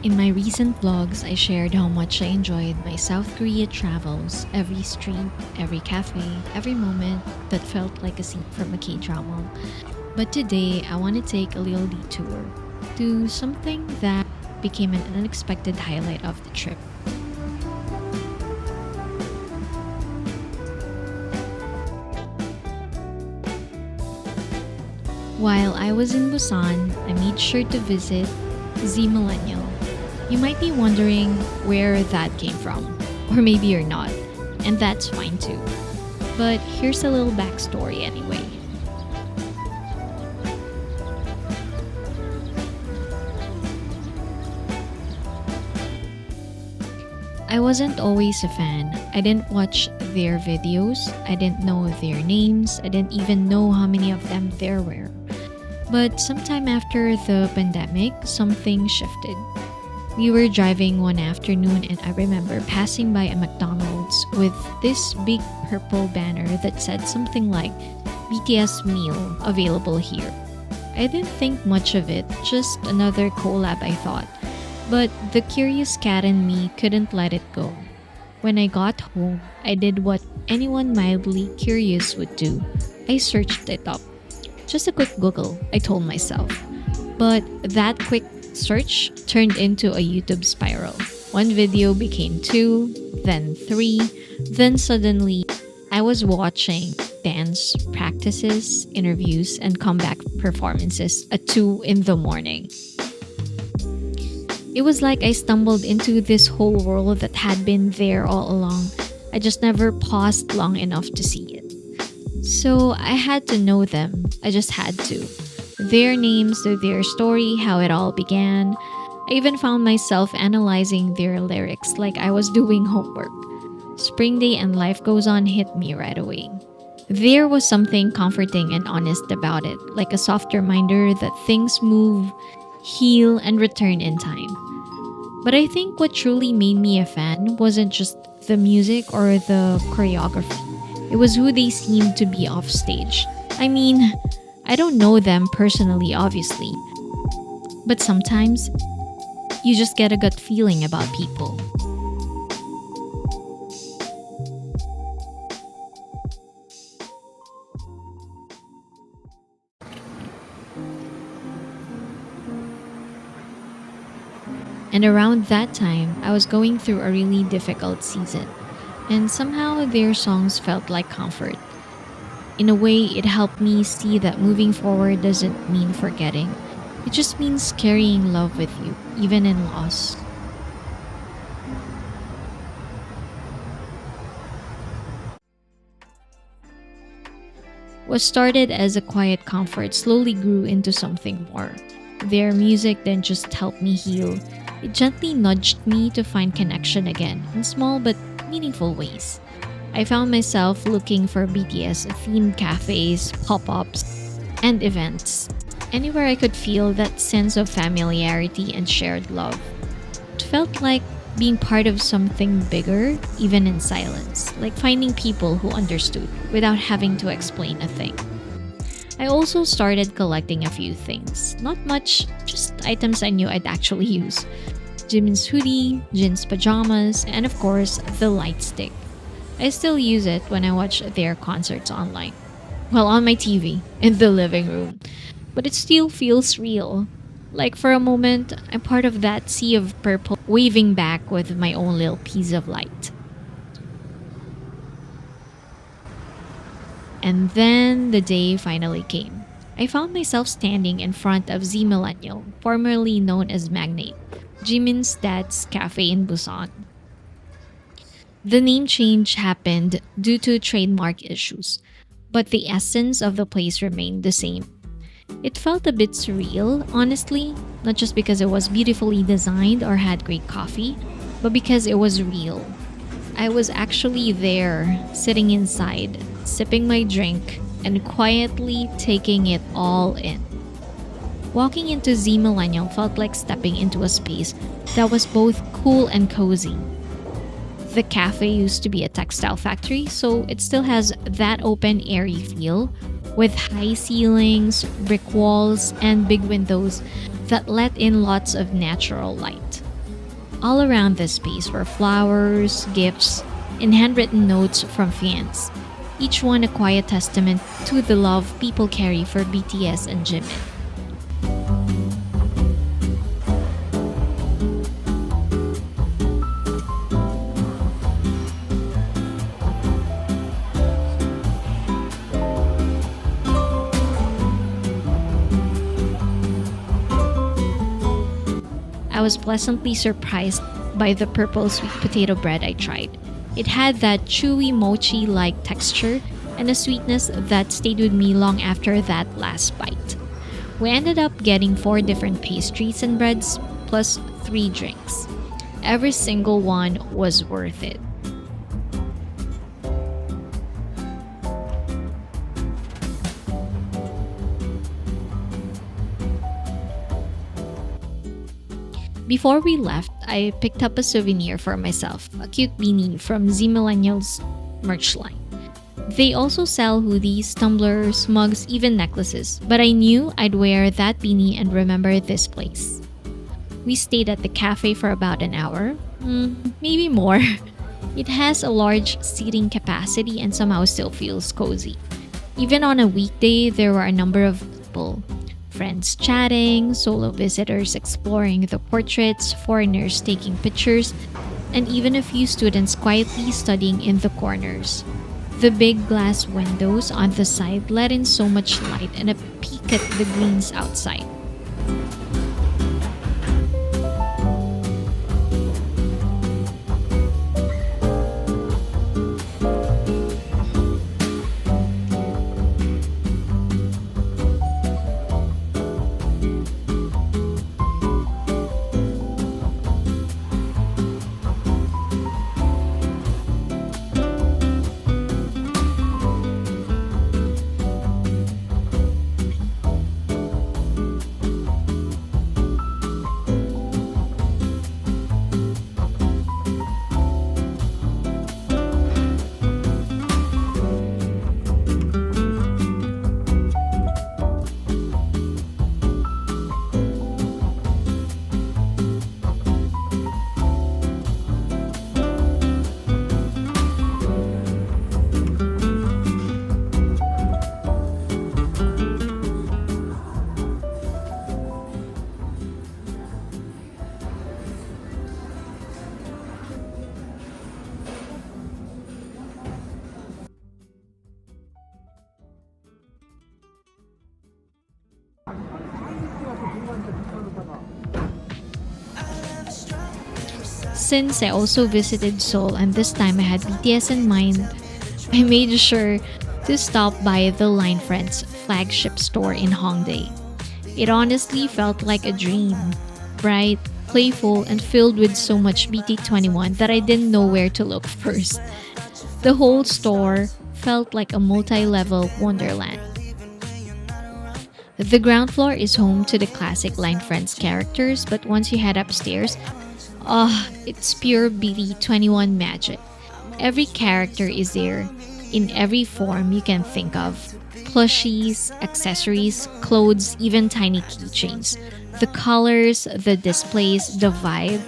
In my recent vlogs, I shared how much I enjoyed my South Korea travels, every street, every cafe, every moment that felt like a scene from a K-drama. But today, I want to take a little detour to something that became an unexpected highlight of the trip. While I was in Busan, I made sure to visit ZMillennial. You might be wondering where that came from, or maybe you're not, and that's fine too. But here's a little backstory anyway. I wasn't always a fan. I didn't watch their videos, I didn't know their names, I didn't even know how many of them there were. But sometime after the pandemic, something shifted. We were driving one afternoon and I remember passing by a McDonald's with this big purple banner that said something like BTS meal available here. I didn't think much of it, just another collab I thought. But the curious cat in me couldn't let it go. When I got home, I did what anyone mildly curious would do. I searched it up. Just a quick Google, I told myself. But that quick search turned into a YouTube spiral. One video became 2, then 3, then suddenly I was watching dance practices, interviews, and comeback performances at 2 in the morning. It was like I stumbled into this whole world that had been there all along. I just never paused long enough to see it. So I had to know them. I just had to. Their names, their story, how it all began. I even found myself analyzing their lyrics like I was doing homework. Spring Day and Life Goes On hit me right away. There was something comforting and honest about it, like a soft reminder that things move, heal, and return in time. But I think what truly made me a fan wasn't just the music or the choreography. It was who they seemed to be off stage. I mean, I don't know them personally, obviously. But sometimes, you just get a gut feeling about people. And around that time, I was going through a really difficult season. And somehow their songs felt like comfort. In a way, it helped me see that moving forward doesn't mean forgetting. It just means carrying love with you, even in loss. What started as a quiet comfort slowly grew into something more. Their music didn't just help me heal, it gently nudged me to find connection again in small but meaningful ways. I found myself looking for BTS themed cafes, pop-ups, and events. Anywhere I could feel that sense of familiarity and shared love. It felt like being part of something bigger, even in silence, like finding people who understood without having to explain a thing. I also started collecting a few things. Not much, just items I knew I'd actually use. Jimin's hoodie, Jin's pajamas, and of course, the light stick. I still use it when I watch their concerts online. Well, on my TV, in the living room. But it still feels real. Like for a moment, I'm part of that sea of purple waving back with my own little piece of light. And then the day finally came. I found myself standing in front of ZMillennial, formerly known as Magnate, Jimin's dad's cafe in Busan. The name change happened due to trademark issues, but the essence of the place remained the same. It felt a bit surreal, honestly, not just because it was beautifully designed or had great coffee, but because it was real. I was actually there, sitting inside, sipping my drink, and quietly taking it all in. Walking into ZMillennial felt like stepping into a space that was both cool and cozy. The cafe used to be a textile factory, so it still has that open, airy feel, with high ceilings, brick walls, and big windows that let in lots of natural light. All around this space were flowers, gifts, and handwritten notes from fans, each one a quiet testament to the love people carry for BTS and Jimin. I was pleasantly surprised by the purple sweet potato bread I tried. It had that chewy mochi-like texture and a sweetness that stayed with me long after that last bite. We ended up getting 4 different pastries and breads, plus 3 drinks. Every single one was worth it. Before we left, I picked up a souvenir for myself, a cute beanie from ZMillennial's merch line. They also sell hoodies, tumblers, mugs, even necklaces, but I knew I'd wear that beanie and remember this place. We stayed at the cafe for about an hour, maybe more. It has a large seating capacity and somehow still feels cozy. Even on a weekday, there were a number of people. Friends chatting, solo visitors exploring the portraits, foreigners taking pictures, and even a few students quietly studying in the corners. The big glass windows on the side let in so much light and a peek at the greens outside. Since I also visited Seoul and this time I had BTS in mind, I made sure to stop by the LINE Friends Flagship Store in Hongdae. It honestly felt like a dream. Bright, playful, and filled with so much BT21 that I didn't know where to look first. The whole store felt like a multi-level wonderland. The ground floor is home to the classic Line Friends characters, but once you head upstairs, it's pure BT21 magic. Every character is there, in every form you can think of. Plushies, accessories, clothes, even tiny keychains. The colors, the displays, the vibe.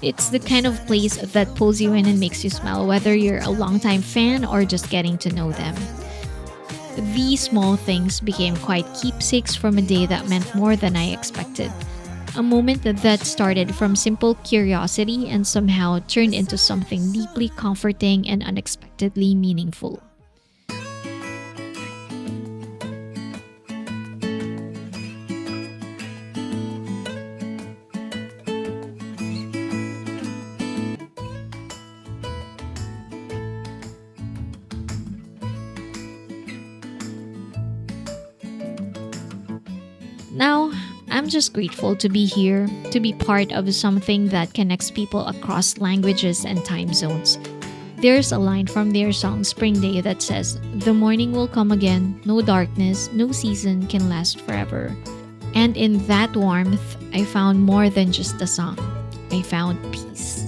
It's the kind of place that pulls you in and makes you smile, whether you're a longtime fan or just getting to know them. These small things became quite keepsakes from a day that meant more than I expected. A moment that started from simple curiosity and somehow turned into something deeply comforting and unexpectedly meaningful. Now, I'm just grateful to be here, to be part of something that connects people across languages and time zones. There's a line from their song Spring Day that says, "The morning will come again, no darkness, no season can last forever." And in that warmth, I found more than just a song. I found peace.